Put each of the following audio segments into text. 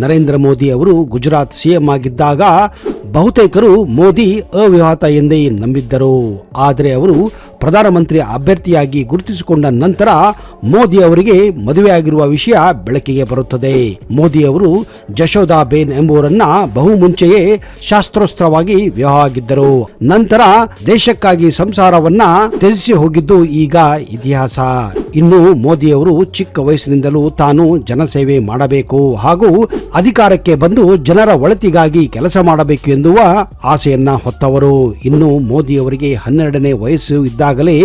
ನರೇಂದ್ರ ಮೋದಿ ಅವರು ಗುಜರಾತ್ ಸಿಎಂ ಆಗಿದ್ದಾಗ ಬಹುತೇಕರು ಮೋದಿ ಅವಿವಾಹಿತ ಎಂದೇ ನಂಬಿದ್ದರು. ಆದರೆ ಅವರು ಪ್ರಧಾನಮಂತ್ರಿ ಅಭ್ಯರ್ಥಿಯಾಗಿ ಗುರುತಿಸಿಕೊಂಡ ನಂತರ ಮೋದಿ ಅವರಿಗೆ ಮದುವೆಯಾಗಿರುವ ವಿಷಯ ಬೆಳಕಿಗೆ ಬರುತ್ತದೆ. ಮೋದಿ ಅವರು ಜಶೋದಾಬೇನ್ ಎಂಬುವರನ್ನ ಬಹು ಮುಂಚೆಯೇ ಶಾಸ್ತ್ರೋಕ್ತವಾಗಿ ವಿವಾಹ ಆಗಿದ್ದರು. ನಂತರ ದೇಶಕ್ಕಾಗಿ ಸಂಸಾರವನ್ನ ತ್ಯಜಿಸಿ ಹೋಗಿದ್ದು ಈಗ ಇತಿಹಾಸ. ಇನ್ನು ಮೋದಿ ಅವರು ಚಿಕ್ಕ ವಯಸ್ಸಿನಿಂದಲೂ ತಾನು ಜನಸೇವೆ ಮಾಡಬೇಕು ಹಾಗೂ ಅಧಿಕಾರಕ್ಕೆ ಬಂದು ಜನರ ಒಳಿತಿಗಾಗಿ ಕೆಲಸ ಮಾಡಬೇಕು ಎನ್ನುವ ಆಸೆಯನ್ನ ಹೊತ್ತವರು. ಇನ್ನು ಮೋದಿ ಅವರಿಗೆ 12ನೇ ವಯಸ್ಸು ಇದ್ದಾಗಲೇ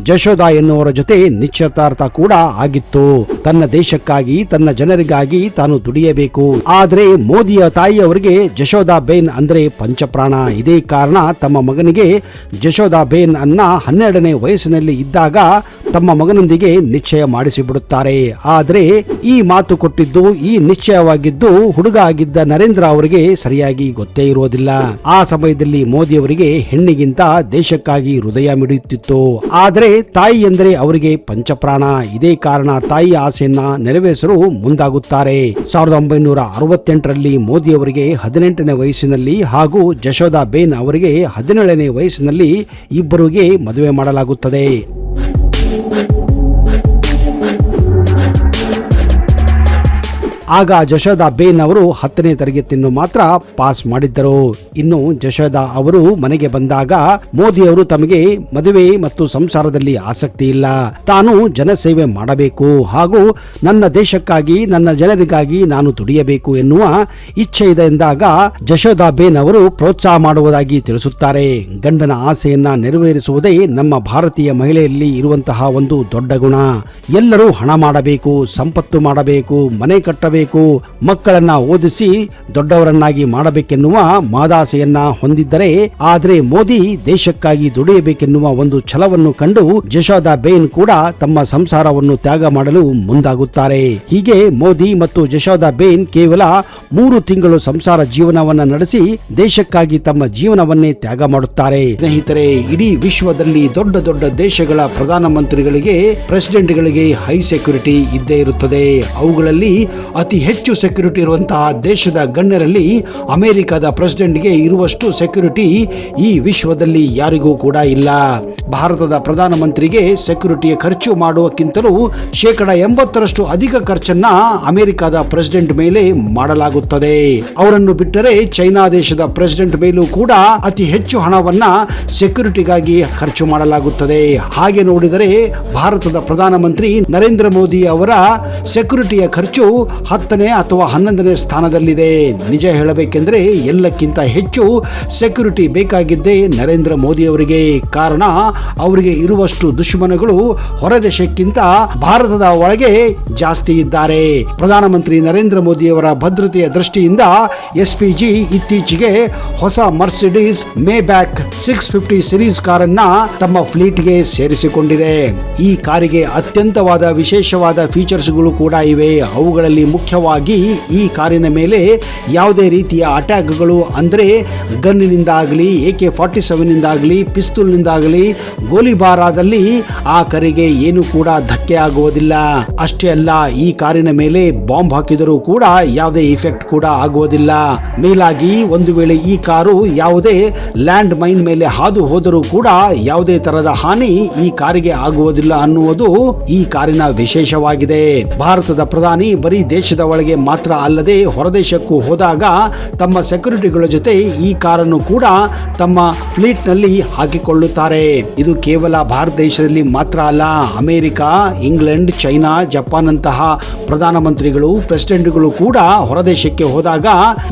ಜಶೋದಾ ಎನ್ನುವರ ಜೊತೆ ನಿಶ್ಚಿತಾರ್ಥ ಕೂಡ ಆಗಿತ್ತು. ತನ್ನ ದೇಶಕ್ಕಾಗಿ ತನ್ನ ಜನರಿಗಾಗಿ ತಾನು ದುಡಿಯಬೇಕು. ಆದರೆ ಮೋದಿಯ ತಾಯಿಯವರಿಗೆ ಜಶೋದಾಬೇನ್ ಅಂದ್ರೆ ಪಂಚಪ್ರಾಣ. ಇದೇ ಕಾರಣ ತಮ್ಮ ಮಗನಿಗೆ ಜಶೋದಾಬೇನ್ ಅನ್ನ 12ನೇ ವಯಸ್ಸಿನಲ್ಲಿ ಇದ್ದಾಗ ತಮ್ಮ ಮಗನೊಂದಿಗೆ ನಿಶ್ಚಯ ಮಾಡಿಸಿಬಿಡುತ್ತಾರೆ. ಆದರೆ ಈ ಮಾತು ಕೊಟ್ಟಿದ್ದು, ಈ ನಿಶ್ಚಯವಾಗಿದ್ದು ಹುಡುಗ ಆಗಿದ್ದ ನರೇಂದ್ರ ಅವರಿಗೆ ಸರಿಯಾಗಿ ಗೊತ್ತೇ ಇರುವುದಿಲ್ಲ. ಆ ಸಮಯದಲ್ಲಿ ಮೋದಿ ಅವರಿಗೆ ಹೆಣ್ಣಿಗಿಂತ ದೇಶಕ್ಕಾಗಿ ಹೃದಯ ಮಿಡಿಯುತ್ತಿತ್ತು. ಆದರೆ ತಾಯಿ ಎಂದರೆ ಅವರಿಗೆ ಪಂಚಪ್ರಾಣ. ಇದೇ ಕಾರಣ ತಾಯಿ ಆಸೆಯನ್ನ ನೆರವೇರಿಸಲು ಮುಂದಾಗುತ್ತಾರೆ. 1968ರಲ್ಲಿ ಮೋದಿ ಅವರಿಗೆ 18ನೇ ವಯಸ್ಸಿನಲ್ಲಿ ಹಾಗೂ ಜಶೋದಾಬೇನ್ ಅವರಿಗೆ 17ನೇ ವಯಸ್ಸಿನಲ್ಲಿ ಇಬ್ಬರಿಗೆ ಮದುವೆ ಮಾಡಲಾಗುತ್ತದೆ. ಆಗ ಜಶೋದಾಬೇನ್ ಅವರು 10ನೇ ತರಗತಿಯನ್ನು ಮಾತ್ರ ಪಾಸ್ ಮಾಡಿದ್ದರು. ಇನ್ನು ಜಶೋದಾ ಅವರು ಮನೆಗೆ ಬಂದಾಗ ಮೋದಿ ಅವರು ತಮಗೆ ಮದುವೆ ಮತ್ತು ಸಂಸಾರದಲ್ಲಿ ಆಸಕ್ತಿ ಇಲ್ಲ, ತಾನು ಜನಸೇವೆ ಮಾಡಬೇಕು ಹಾಗೂ ನನ್ನ ದೇಶಕ್ಕಾಗಿ ನನ್ನ ಜನರಿಗಾಗಿ ನಾನು ದುಡಿಯಬೇಕು ಎನ್ನುವ ಇಚ್ಛೆ ಇದೆ ಎಂದಾಗ ಜಶೋದಾಬೇನ್ ಅವರು ಪ್ರೋತ್ಸಾಹ ಮಾಡುವುದಾಗಿ ತಿಳಿಸುತ್ತಾರೆ. ಗಂಡನ ಆಸೆಯನ್ನ ನೆರವೇರಿಸುವುದೇ ನಮ್ಮ ಭಾರತೀಯ ಮಹಿಳೆಯಲ್ಲಿ ಇರುವಂತಹ ಒಂದು ದೊಡ್ಡ ಗುಣ. ಎಲ್ಲರೂ ಹಣ ಮಾಡಬೇಕು, ಸಂಪತ್ತು ಮಾಡಬೇಕು, ಮನೆ ಕಟ್ಟಬೇಕು, ಮಕ್ಕಳನ್ನ ಓದಿಸಿ ದೊಡ್ಡವರನ್ನಾಗಿ ಮಾಡಬೇಕೆನ್ನುವ ಮಾದಾಸೆಯನ್ನ ಹೊಂದಿದ್ದರೆ, ಆದರೆ ಮೋದಿ ದೇಶಕ್ಕಾಗಿ ದುಡಿಯಬೇಕೆನ್ನುವ ಒಂದು ಛಲವನ್ನು ಕಂಡು ಜಶೋದಾಬೇನ್ ಕೂಡ ತಮ್ಮ ಸಂಸಾರವನ್ನು ತ್ಯಾಗ ಮಾಡಲು ಮುಂದಾಗುತ್ತಾರೆ. ಹೀಗೆ ಮೋದಿ ಮತ್ತು ಜಶೋದಾಬೇನ್ ಕೇವಲ 3 ತಿಂಗಳು ಸಂಸಾರ ಜೀವನವನ್ನ ನಡೆಸಿ ದೇಶಕ್ಕಾಗಿ ತಮ್ಮ ಜೀವನವನ್ನೇ ತ್ಯಾಗ ಮಾಡುತ್ತಾರೆ. ಸ್ನೇಹಿತರೆ, ಇಡೀ ವಿಶ್ವದಲ್ಲಿ ದೊಡ್ಡ ದೊಡ್ಡ ದೇಶಗಳ ಪ್ರಧಾನಮಂತ್ರಿಗಳಿಗೆ, ಪ್ರೆಸಿಡೆಂಟ್ಗಳಿಗೆ ಹೈ ಸೆಕ್ಯೂರಿಟಿ ಇದ್ದೇ ಇರುತ್ತದೆ. ಅವುಗಳಲ್ಲಿ ಅತಿ ಹೆಚ್ಚು ಸೆಕ್ಯೂರಿಟಿ ಇರುವಂತಹ ದೇಶದ ಗಣ್ಯರಲ್ಲಿ ಅಮೆರಿಕದ ಪ್ರೆಸಿಡೆಂಟ್ಗೆ ಇರುವಷ್ಟು ಸೆಕ್ಯೂರಿಟಿ ಈ ವಿಶ್ವದಲ್ಲಿ ಯಾರಿಗೂ ಕೂಡ ಇಲ್ಲ. ಭಾರತದ ಪ್ರಧಾನಮಂತ್ರಿಗೆ ಸೆಕ್ಯೂರಿಟಿಯ ಖರ್ಚು ಮಾಡುವಕ್ಕಿಂತಲೂ 80% ಅಧಿಕ ಖರ್ಚನ್ನ ಅಮೆರಿಕದ ಪ್ರೆಸಿಡೆಂಟ್ ಮೇಲೆ ಮಾಡಲಾಗುತ್ತದೆ. ಅವರನ್ನು ಬಿಟ್ಟರೆ ಚೈನಾ ದೇಶದ ಪ್ರೆಸಿಡೆಂಟ್ ಮೇಲೂ ಕೂಡ ಅತಿ ಹೆಚ್ಚು ಹಣವನ್ನ ಸೆಕ್ಯೂರಿಟಿಗಾಗಿ ಖರ್ಚು ಮಾಡಲಾಗುತ್ತದೆ. ಹಾಗೆ ನೋಡಿದರೆ ಭಾರತದ ಪ್ರಧಾನಮಂತ್ರಿ ನರೇಂದ್ರ ಮೋದಿ ಅವರ ಸೆಕ್ಯೂರಿಟಿಯ ಖರ್ಚು 10ನೇ ಅಥವಾ 11ನೇ ಸ್ಥಾನದಲ್ಲಿದೆ. ನಿಜ ಹೇಳಬೇಕೆಂದರೆ ಎಲ್ಲಕ್ಕಿಂತ ಹೆಚ್ಚು ಸೆಕ್ಯೂರಿಟಿ ಬೇಕಾಗಿದ್ದೇ ನರೇಂದ್ರ ಮೋದಿ ಅವರಿಗೆ. ಕಾರಣ ಅವರಿಗೆ ಇರುವಷ್ಟು ದುಶ್ಮನಗಳು ಹೊರದೇಶಕ್ಕಿಂತ ಭಾರತದ ಒಳಗೆ ಜಾಸ್ತಿ ಇದ್ದಾರೆ. ಪ್ರಧಾನಮಂತ್ರಿ ನರೇಂದ್ರ ಮೋದಿ ಅವರ ಭದ್ರತೆಯ ದೃಷ್ಟಿಯಿಂದ SPG ಇತ್ತೀಚೆಗೆ ಹೊಸ ಮರ್ಸಿಡೀಸ್ ಮೇಬ್ಯಾಕ್ 650 ಸಿರೀಸ್ ಕಾರನ್ನ ತಮ್ಮ ಫ್ಲೀಟ್ಗೆ ಸೇರಿಸಿಕೊಂಡಿದೆ. ಈ ಕಾರಿಗೆ ಅತ್ಯಂತವಾದ ವಿಶೇಷವಾದ ಫೀಚರ್ಸ್ಗಳು ಕೂಡ ಇವೆ. ಅವುಗಳಲ್ಲಿ ಮುಖ್ಯವಾಗಿ ಈ ಕಾರಿನ ಮೇಲೆ ಯಾವುದೇ ರೀತಿಯ ಅಟ್ಯಾಕ್ಗಳು ಅಂದರೆ ಗನ್ನಿನಿಂದಾಗಲಿ, AK-47 ನಿಂದಾಗಲಿ, ಪಿಸ್ತೂಲ್ನಿಂದಾಗಲಿ ಗೋಲಿಬಾರ್ ಆದಲ್ಲಿ ಆ ಕಾರಿಗೆ ಏನು ಕೂಡ ಧಕ್ಕೆ ಆಗುವುದಿಲ್ಲ. ಅಷ್ಟೇ ಅಲ್ಲ, ಈ ಕಾರಿನ ಮೇಲೆ ಬಾಂಬ್ ಹಾಕಿದರೂ ಕೂಡ ಯಾವುದೇ ಇಫೆಕ್ಟ್ ಕೂಡ ಆಗುವುದಿಲ್ಲ. ಮೇಲಾಗಿ ಒಂದು ವೇಳೆ ಈ ಕಾರು ಯಾವುದೇ ಲ್ಯಾಂಡ್ ಮೈನ್ ಮೇಲೆ ಹಾದು ಹೋದರೂ ಕೂಡ ಯಾವುದೇ ತರಹದ ಹಾನಿ ಈ ಕಾರಿಗೆ ಆಗುವುದಿಲ್ಲ ಅನ್ನುವುದು ಈ ಕಾರಿನ ವಿಶೇಷವಾಗಿದೆ. ಭಾರತದ ಪ್ರಧಾನಿ ಬರೀ ದೇಶದ ಒಳಗೆ ಮಾತ್ರ ಅಲ್ಲದೆ ಹೊರದೇಶಕ್ಕೂ ಹೋದಾಗ ತಮ್ಮ ಸೆಕ್ಯೂರಿಟಿಗಳ ಜೊತೆ ಈ ಕಾರನ್ನು ಕೂಡ ತಮ್ಮ ಫ್ಲೀಟ್ ನಲ್ಲಿ ಹಾಕಿಕೊಳ್ಳುತ್ತಾರೆ. ಇದು ಕೇವಲ ಭಾರತ ದೇಶದಲ್ಲಿ ಮಾತ್ರ ಅಲ್ಲ, ಅಮೆರಿಕ, ಇಂಗ್ಲೆಂಡ್, ಚೈನಾ, ಜಪಾನ್ ಅಂತಹ ಪ್ರಧಾನಮಂತ್ರಿಗಳು, ಪ್ರೆಸಿಡೆಂಟ್ಗಳು ಕೂಡ ಹೊರದೇಶಕ್ಕೆ ಹೋದಾಗ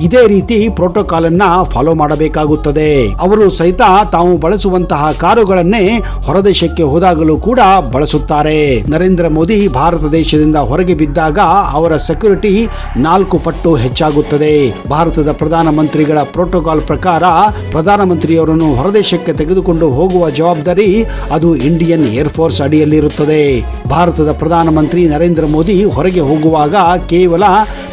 ಇದೇ ರೀತಿ ಪ್ರೋಟೋಕಾಲ್ ಅನ್ನ ಫಾಲೋ ಮಾಡಬೇಕಾಗುತ್ತದೆ. ಅವರು ಸಹಿತ ತಾವು ಬಳಸುವಂತಹ ಕಾರುಗಳನ್ನೇ ಹೊರದೇಶಕ್ಕೆ ಹೋದಾಗಲೂ ಕೂಡ ಬಳಸುತ್ತಾರೆ. ನರೇಂದ್ರ ಮೋದಿ ಭಾರತ ದೇಶದಿಂದ ಹೊರಗೆ ಬಿದ್ದಾಗ ಅವರ ಸೆಕ್ಯೂರಿಟಿ 4 ಪಟ್ಟು ಹೆಚ್ಚಾಗುತ್ತದೆ. ಭಾರತದ ಪ್ರಧಾನಮಂತ್ರಿಗಳ ಪ್ರೋಟೋಕಾಲ್ ಪ್ರಕಾರ ಪ್ರಧಾನಮಂತ್ರಿಯವರನ್ನು ಹೊರದೇಶಕ್ಕೆ ತೆಗೆದುಕೊಂಡು ಹೋಗುವ ಜವಾಬ್ದಾರಿ ಅದು ಇಂಡಿಯನ್ ಏರ್ ಫೋರ್ಸ್ ಅಡಿಯಲ್ಲಿರುತ್ತದೆ. ಭಾರತದ ಪ್ರಧಾನಮಂತ್ರಿ ನರೇಂದ್ರ ಮೋದಿ ಹೊರಗೆ ಹೋಗುವಾಗ ಕೇವಲ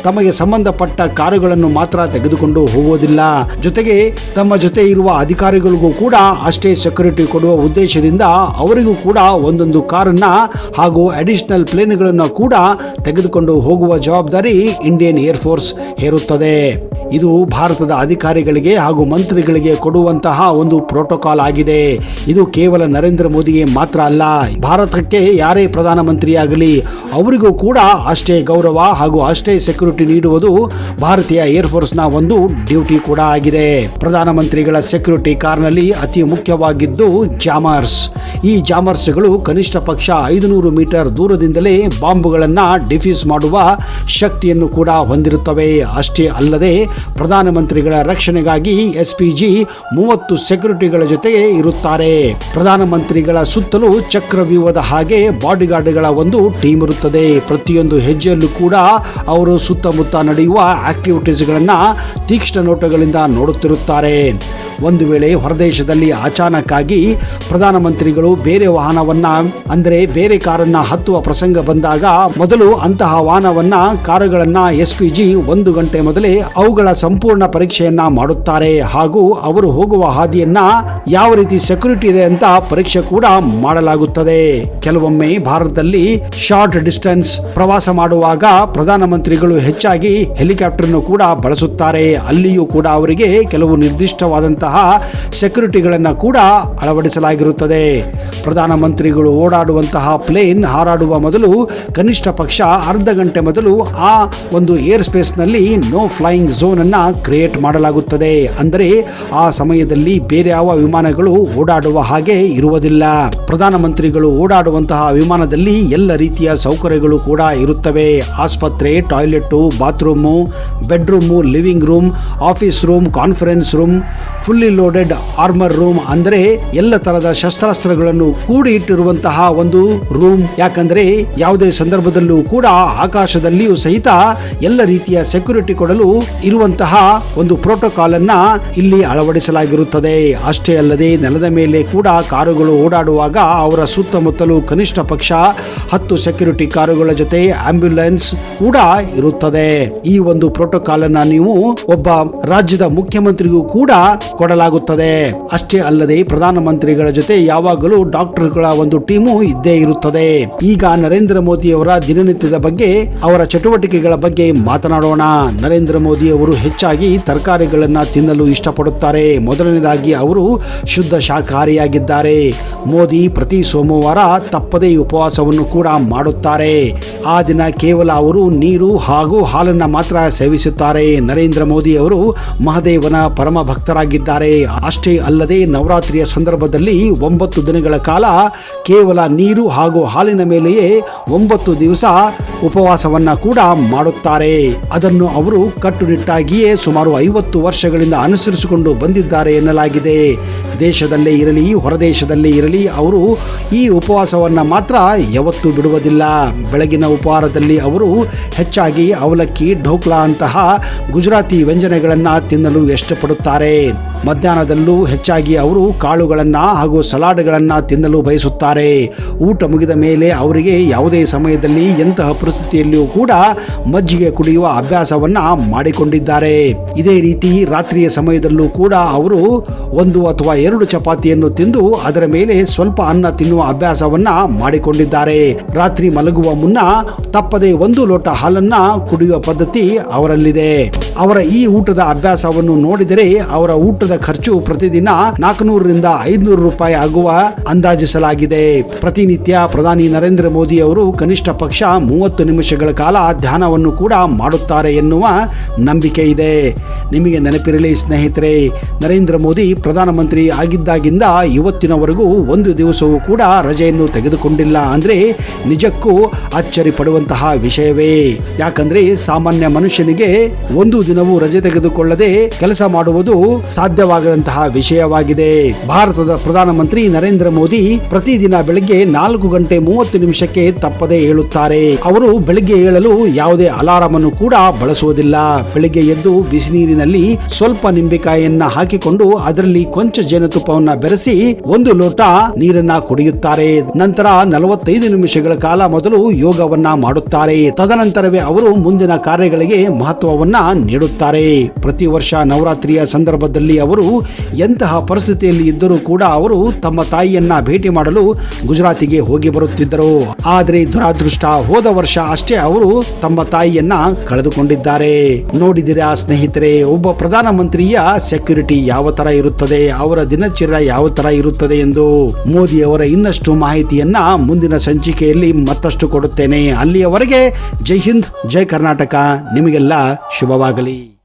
ತಮಗೆ ಸಂಬಂಧಪಟ್ಟ ಕಾರುಗಳನ್ನು ಮಾತ್ರ ತೆಗೆದುಕೊಂಡು ಹೋಗುವುದಿಲ್ಲ, ಜೊತೆಗೆ ತಮ್ಮ ಜೊತೆ ಇರುವ ಅಧಿಕಾರಿಗಳಿಗೂ ಕೂಡ ಅಷ್ಟೇ ಸೆಕ್ಯೂರಿಟಿ ಕೊಡುವ ಉದ್ದೇಶದಿಂದ ಅವರಿಗೂ ಕೂಡ ಒಂದೊಂದು ಕಾರನ್ನ ಹಾಗೂ ಅಡಿಷನಲ್ ಪ್ಲೇನ್ಗಳನ್ನು ಕೂಡ ತೆಗೆದುಕೊಂಡು ಹೋಗುವ ಜವಾಬ್ದಾರಿ ಜವಾಬ್ದಾರಿ ಇಂಡಿಯನ್ ಏರ್ ಫೋರ್ಸ್ ಹೇರುತ್ತದೆ. ಇದು ಭಾರತದ ಅಧಿಕಾರಿಗಳಿಗೆ ಹಾಗೂ ಮಂತ್ರಿಗಳಿಗೆ ಕೊಡುವಂತಹ ಒಂದು ಪ್ರೋಟೋಕಾಲ್ ಆಗಿದೆ. ಇದು ಕೇವಲ ನರೇಂದ್ರ ಮೋದಿಗೆ ಮಾತ್ರ ಅಲ್ಲ, ಭಾರತಕ್ಕೆ ಯಾರೇ ಪ್ರಧಾನಮಂತ್ರಿಯಾಗಲಿ ಅವರಿಗೂ ಕೂಡ ಅಷ್ಟೇ ಗೌರವ ಹಾಗೂ ಅಷ್ಟೇ ಸೆಕ್ಯೂರಿಟಿ ನೀಡುವುದು ಭಾರತೀಯ ಏರ್ ಫೋರ್ಸ್ನ ಒಂದು ಡ್ಯೂಟಿ ಕೂಡ ಆಗಿದೆ. ಪ್ರಧಾನಮಂತ್ರಿಗಳ ಸೆಕ್ಯೂರಿಟಿ ಕಾರ್ನಲ್ಲಿ ಅತಿ ಮುಖ್ಯವಾಗಿದ್ದು ಜಾಮರ್ಸ್. ಈ ಜಾಮರ್ಸ್ಗಳು ಕನಿಷ್ಠ ಪಕ್ಷ 500 ಮೀಟರ್ ದೂರದಿಂದಲೇ ಬಾಂಬುಗಳನ್ನು ಡಿಫ್ಯೂಸ್ ಮಾಡುವ ಶಕ್ತಿಯನ್ನು ಕೂಡ ಹೊಂದಿರುತ್ತವೆ. ಅಷ್ಟೇ ಅಲ್ಲದೆ ಪ್ರಧಾನಮಂತ್ರಿಗಳ ರಕ್ಷಣೆಗಾಗಿ SPG 30 ಸೆಕ್ಯೂರಿಟಿಗಳ ಜೊತೆಗೆ ಇರುತ್ತಾರೆ. ಪ್ರಧಾನಮಂತ್ರಿಗಳ ಸುತ್ತಲೂ ಚಕ್ರವ್ಯೂಹದ ಹಾಗೆ ಬಾಡಿಗಾರ್ಡ್ಗಳ ಒಂದು ಟೀಮ್ ಇರುತ್ತದೆ. ಪ್ರತಿಯೊಂದು ಹೆಜ್ಜೆಯಲ್ಲೂ ಕೂಡ ಅವರು ಸುತ್ತಮುತ್ತ ನಡೆಯುವ ಆಕ್ಟಿವಿಟೀಸ್ಗಳನ್ನು ತೀಕ್ಷ್ಣ ನೋಟಗಳಿಂದ ನೋಡುತ್ತಿರುತ್ತಾರೆ. ಒಂದು ವೇಳೆ ಹೊರದೇಶದಲ್ಲಿ ಅಚಾನಕ್ ಆಗಿ ಪ್ರಧಾನಮಂತ್ರಿಗಳು ಬೇರೆ ವಾಹನವನ್ನ ಅಂದರೆ ಬೇರೆ ಕಾರನ್ನ ಹತ್ತುವ ಪ್ರಸಂಗ ಬಂದಾಗ ಮೊದಲು ಅಂತಹ ವಾಹನವನ್ನ ಕಾರುಗಳನ್ನ SPG 1 ಗಂಟೆ ಮೊದಲೇ ಅವುಗಳ ಸಂಪೂರ್ಣ ಪರೀಕ್ಷೆಯನ್ನ ಮಾಡುತ್ತಾರೆ ಹಾಗೂ ಅವರು ಹೋಗುವ ಹಾದಿಯನ್ನ ಯಾವ ರೀತಿ ಸೆಕ್ಯೂರಿಟಿ ಇದೆ ಅಂತ ಪರೀಕ್ಷೆ ಕೂಡ ಮಾಡಲಾಗುತ್ತದೆ. ಕೆಲವೊಮ್ಮೆ ಭಾರತದಲ್ಲಿ ಶಾರ್ಟ್ ಡಿಸ್ಟೆನ್ಸ್ ಪ್ರವಾಸ ಮಾಡುವಾಗ ಪ್ರಧಾನಮಂತ್ರಿಗಳು ಹೆಚ್ಚಾಗಿ ಹೆಲಿಕಾಪ್ಟರ್ ಕೂಡ ಬಳಸುತ್ತಾರೆ. ಅಲ್ಲಿಯೂ ಕೂಡ ಅವರಿಗೆ ಕೆಲವು ನಿರ್ದಿಷ್ಟವಾದಂತಹ ಸೆಕ್ಯೂರಿಟಿಗಳನ್ನು ಕೂಡ ಅಳವಡಿಸಲಾಗಿರುತ್ತದೆ. ಪ್ರಧಾನಮಂತ್ರಿಗಳು ಓಡಾಡುವಂತಹ ಪ್ಲೇನ್ ಹಾರಾಡುವ ಮೊದಲು ಕನಿಷ್ಠ ಪಕ್ಷ ಅರ್ಧ ಗಂಟೆ ಮೊದಲು ಆ ಒಂದು ಏರ್ ಸ್ಪೇಸ್ ನಲ್ಲಿ ನೋ ಫ್ಲೈಯಿಂಗ್ ಝೋನ್ ಅನ್ನ ಕ್ರಿಯೇಟ್ ಮಾಡಲಾಗುತ್ತದೆ. ಅಂದರೆ ಆ ಸಮಯದಲ್ಲಿ ಬೇರೆ ಯಾವ ವಿಮಾನಗಳು ಓಡಾಡುವ ಹಾಗೆ ಇರುವುದಿಲ್ಲ. ಪ್ರಧಾನಮಂತ್ರಿಗಳು ಓಡಾಡುವಂತಹ ವಿಮಾನದಲ್ಲಿ ಎಲ್ಲ ರೀತಿಯ ಸೌಕರ್ಯಗಳು ಕೂಡ ಇರುತ್ತವೆ. ಆಸ್ಪತ್ರೆ, toilet, bathroom, bedroom, living room, office room, conference room, fully loaded armour room ಅಂದರೆ ಎಲ್ಲ ತರಹದ ಶಸ್ತ್ರಾಸ್ತ್ರಗಳನ್ನು ಕೂಡಿ ಇಟ್ಟಿರುವಂತಹ ಒಂದು ರೂಮ್. ಯಾಕಂದ್ರೆ ಯಾವುದೇ ಸಂದರ್ಭದಲ್ಲೂ ಕೂಡ ಆಕಾಶದಲ್ಲಿಯೂ ಸಹಿತ ಎಲ್ಲ ರೀತಿಯ ಸೆಕ್ಯೂರಿಟಿ ಕೊಡಲು ಇರುವಂತಹ ಒಂದು ಪ್ರೋಟೋಕಾಲ್ ಅನ್ನ ಇಲ್ಲಿ ಅಳವಡಿಸಲಾಗಿರುತ್ತದೆ. ಅಷ್ಟೇ ಅಲ್ಲದೆ ನೆಲದ ಮೇಲೆ ಕೂಡ ಕಾರುಗಳು ಓಡಾಡುವಾಗ ಅವರ ಸುತ್ತಮುತ್ತಲೂ ಕನಿಷ್ಠ ಪಕ್ಷ 10 ಸೆಕ್ಯೂರಿಟಿ ಕಾರುಗಳ ಜೊತೆ ಆಂಬ್ಯುಲೆನ್ಸ್ ಕೂಡ ಇರುತ್ತದೆ. ಈ ಒಂದು ಪ್ರೋಟೋಕಾಲ್ ಅನ್ನ ನೀವು ಒಬ್ಬ ರಾಜ್ಯದ ಮುಖ್ಯಮಂತ್ರಿಗೂ ಕೂಡ ಕೊಡಲಾಗುತ್ತದೆ. ಅಷ್ಟೇ ಅಲ್ಲದೆ ಪ್ರಧಾನಮಂತ್ರಿಗಳ ಜೊತೆ ಯಾವಾಗಲೂ ಡಾಕ್ಟರ್ಗಳ ಒಂದು ಟೀಮು ಇದ್ದೇ ಇರುತ್ತದೆ. ಈಗ ನರೇಂದ್ರ ಮೋದಿ ಅವರ ದಿನನಿತ್ಯದ ಬಗ್ಗೆ, ಅವರ ಚಟುವಟಿಕೆಗಳ ಬಗ್ಗೆ ಮಾತನಾಡೋಣ. ನರೇಂದ್ರ ಮೋದಿ ಅವರು ಹೆಚ್ಚಾಗಿ ತರಕಾರಿಗಳನ್ನ ತಿನ್ನಲು ಇಷ್ಟಪಡುತ್ತಾರೆ. ಮೊದಲನೇದಾಗಿ ಅವರು ಶುದ್ಧ ಶಾಕಾಹಾರಿಯಾಗಿದ್ದಾರೆ. ಮೋದಿ ಪ್ರತಿ ಸೋಮವಾರ ತಪ್ಪದೇ ಉಪವಾಸವನ್ನು ಕೂಡ ಮಾಡುತ್ತಾರೆ. ಆ ದಿನ ಕೇವಲ ಅವರು ನೀರು ಹಾಗೂ ಹಾಲನ್ನ ಮಾತ್ರ ಸೇವಿಸುತ್ತಾರೆ. ನರೇಂದ್ರ ಮೋದಿ ಅವರು ಮಹಾದೇವನ ಪರಮ ಭಕ್ತರಾಗಿದ್ದಾರೆ. ಅಷ್ಟೇ ಅಲ್ಲದೆ ನವರಾತ್ರಿಯ ಸಂದರ್ಭದಲ್ಲಿ 9 ದಿನಗಳ ಕಾಲ ಕೇವಲ ನೀರು ಹಾಗೂ ಹಾಲಿನ ಮೇಲೆಯೇ 9 ದಿವಸ ಉಪವಾಸವನ್ನ ಕೂಡ ಮಾಡುತ್ತಾರೆ. ಅದನ್ನು ಅವರು ಕಟ್ಟುನಿಟ್ಟಾಗಿಯೇ ಸುಮಾರು 50 ವರ್ಷಗಳಿಂದ ಅನುಸರಿಸಿಕೊಂಡು ಬಂದಿದ್ದಾರೆ ಎನ್ನಲಾಗಿದೆ. ದೇಶದಲ್ಲೇ ಇರಲಿ ಹೊರದೇಶದಲ್ಲೇ ಇರಲಿ ಅವರು ಈ ಉಪವಾಸವನ್ನ ಮಾತ್ರ ಯಾವತ್ತೂ ಬಿಡುವುದಿಲ್ಲ. ಬೆಳಗಿನ ಉಪಹಾರದಲ್ಲಿ ಅವರು ಹೆಚ್ಚಾಗಿ ಅವಲಕ್ಕಿ, ಢೋಕ್ಲಾ ಅಂತಹ ಗುಜರಾತಿ ವ್ಯಂಜನಗಳನ್ನು ತಿನ್ನಲು ಇಷ್ಟಪಡುತ್ತಾರೆ. ಮಧ್ಯಾಹ್ನದಲ್ಲೂ ಹೆಚ್ಚಾಗಿ ಅವರು ಕಾಳುಗಳನ್ನು ಹಾಗೂ ಸಲಾಡ್ಗಳನ್ನು ತಿನ್ನಲು ಬಯಸುತ್ತಾರೆ. ಊಟ ಮುಗಿದ ಮೇಲೆ ಅವರಿಗೆ ಯಾವುದೇ ಸಮಯದಲ್ಲಿ ಎಂತಹ ಪರಿಸ್ಥಿತಿಯಲ್ಲಿಯೂ ಕೂಡ ಮಜ್ಜಿಗೆ ಕುಡಿಯುವ ಅಭ್ಯಾಸವನ್ನ ಮಾಡಿಕೊಂಡಿದ್ದಾರೆ. ಇದೇ ರೀತಿ ರಾತ್ರಿಯ ಸಮಯದಲ್ಲೂ ಕೂಡ ಅವರು 1 ಅಥವಾ 2 ಚಪಾತಿಯನ್ನು ತಿಂದು ಅದರ ಮೇಲೆ ಸ್ವಲ್ಪ ಅನ್ನ ತಿನ್ನುವ ಅಭ್ಯಾಸವನ್ನ ಮಾಡಿಕೊಂಡಿದ್ದಾರೆ. ರಾತ್ರಿ ಮಲಗುವ ಮುನ್ನ ತಪ್ಪದೆ 1 ಲೋಟ ಹಾಲನ್ನ ಕುಡಿಯುವ ಪದ್ಧತಿ ಅವರಲ್ಲಿದೆ. ಅವರ ಈ ಊಟದ ಅಭ್ಯಾಸವನ್ನು ನೋಡಿದರೆ ಅವರ ಊಟದ ಖರ್ಚು ಪ್ರತಿದಿನ 400 ರಿಂದ 500 ರೂಪಾಯಿ ಆಗುವ ಅಂದಾಜಿಸಲಾಗಿದೆ. ಪ್ರತಿನಿತ್ಯ ಪ್ರಧಾನಿ ನರೇಂದ್ರ ಮೋದಿ ಅವರು ಕನಿಷ್ಠ ಪಕ್ಷ 30 ನಿಮಿಷಗಳ ಕಾಲ ಧ್ಯಾನವನ್ನು ಕೂಡ ಮಾಡುತ್ತಾರೆ ಎನ್ನುವ ನಂಬಿಕೆ ಇದೆ. ನಿಮಗೆ ನೆನಪಿರಲಿ ಸ್ನೇಹಿತರೆ, ನರೇಂದ್ರ ಮೋದಿ ಪ್ರಧಾನಮಂತ್ರಿ ಆಗಿದ್ದಾಗಿಂದ ಇವತ್ತಿನವರೆಗೂ 1 ದಿವಸವೂ ಕೂಡ ರಜೆಯನ್ನು ತೆಗೆದುಕೊಂಡಿಲ್ಲ. ಅಂದ್ರೆ ನಿಜಕ್ಕೂ ಅಚ್ಚರಿ ಪಡುವಂತಹ ವಿಷಯವೇ. ಯಾಕಂದ್ರೆ ಸಾಮಾನ್ಯ ಮನುಷ್ಯನಿಗೆ 1 ದಿನವೂ ರಜೆ ತೆಗೆದುಕೊಳ್ಳದೆ ಕೆಲಸ ಮಾಡುವುದು ಸಾಧ್ಯವಾಗದಂತಹ ವಿಷಯವಾಗಿದೆ. ಭಾರತದ ಪ್ರಧಾನಮಂತ್ರಿ ನರೇಂದ್ರ ಮೋದಿ ಪ್ರತಿದಿನ ಬೆಳಗ್ಗೆ 4 ಗಂಟೆ 30 ನಿಮಿಷಕ್ಕೆ ತಪ್ಪದೆ ಏಳುತ್ತಾರೆ. ಅವರು ಬೆಳಗ್ಗೆ ಏಳಲು ಯಾವುದೇ ಅಲಾರಂ ಅನ್ನು ಕೂಡ ಬಳಸುವುದಿಲ್ಲ. ಬೆಳಗ್ಗೆ ಎದ್ದು ಬಿಸಿ ನೀರಿನಲ್ಲಿ ಸ್ವಲ್ಪ ನಿಂಬೆಕಾಯಿಯನ್ನ ಹಾಕಿಕೊಂಡು ಅದರಲ್ಲಿ ಕೊಂಚ ಜೇನುತುಪ್ಪವನ್ನ ಬೆರೆಸಿ 1 ಲೋಟ ನೀರನ್ನ ಕುಡಿಯುತ್ತಾರೆ. ನಂತರ 45 ನಿಮಿಷಗಳ ಕಾಲ ಮೊದಲು ಯೋಗವನ್ನ ಮಾಡುತ್ತಾರೆ. ತದನಂತರವೇ ಅವರು ಮುಂದಿನ ಕಾರ್ಯಗಳಿಗೆ ಮಹತ್ವವನ್ನ ನೀಡುತ್ತಾರೆ. ಪ್ರತಿ ವರ್ಷ ನವರಾತ್ರಿಯ ಸಂದರ್ಭದಲ್ಲಿ ಅವರು ಎಂತಹ ಪರಿಸ್ಥಿತಿಯಲ್ಲಿ ಇದ್ದರೂ ಕೂಡ ಅವರು ತಮ್ಮ ತಾಯಿಯನ್ನ ಭೇಟಿ ಮಾಡಲು ಗುಜರಾತಿಗೆ ಹೋಗಿ ಬರುತ್ತಿದ್ದರು. ಆದರೆ ದುರಾದೃಷ್ಟ, ಹೋದ ವರ್ಷ ಅಷ್ಟೇ ಅವರು ತಮ್ಮ ತಾಯಿಯನ್ನ ಕಳೆದುಕೊಂಡಿದ್ದಾರೆ. ನೋಡಿದಿರಾ ಸ್ನೇಹಿತರೆ, ಒಬ್ಬ ಪ್ರಧಾನಮಂತ್ರಿಯ ಸೆಕ್ಯೂರಿಟಿ ಯಾವ ತರ ಇರುತ್ತದೆ, ಅವರ ದಿನಚರ್ಯ ಯಾವ ತರ ಇರುತ್ತದೆ ಎಂದು. ಮೋದಿ ಅವರ ಇನ್ನಷ್ಟು ಮಾಹಿತಿಯನ್ನ ಮುಂದಿನ ಸಂಚಿಕೆಯಲ್ಲಿ ಮತ್ತಷ್ಟು ಕೊಡುತ್ತೇನೆ. ಅಲ್ಲಿಯವರೆಗೆ ಜೈ ಹಿಂದ್, ಜೈ ಕರ್ನಾಟಕ. ನಿಮಗೆಲ್ಲ ಶುಭವಾಗಲಿ.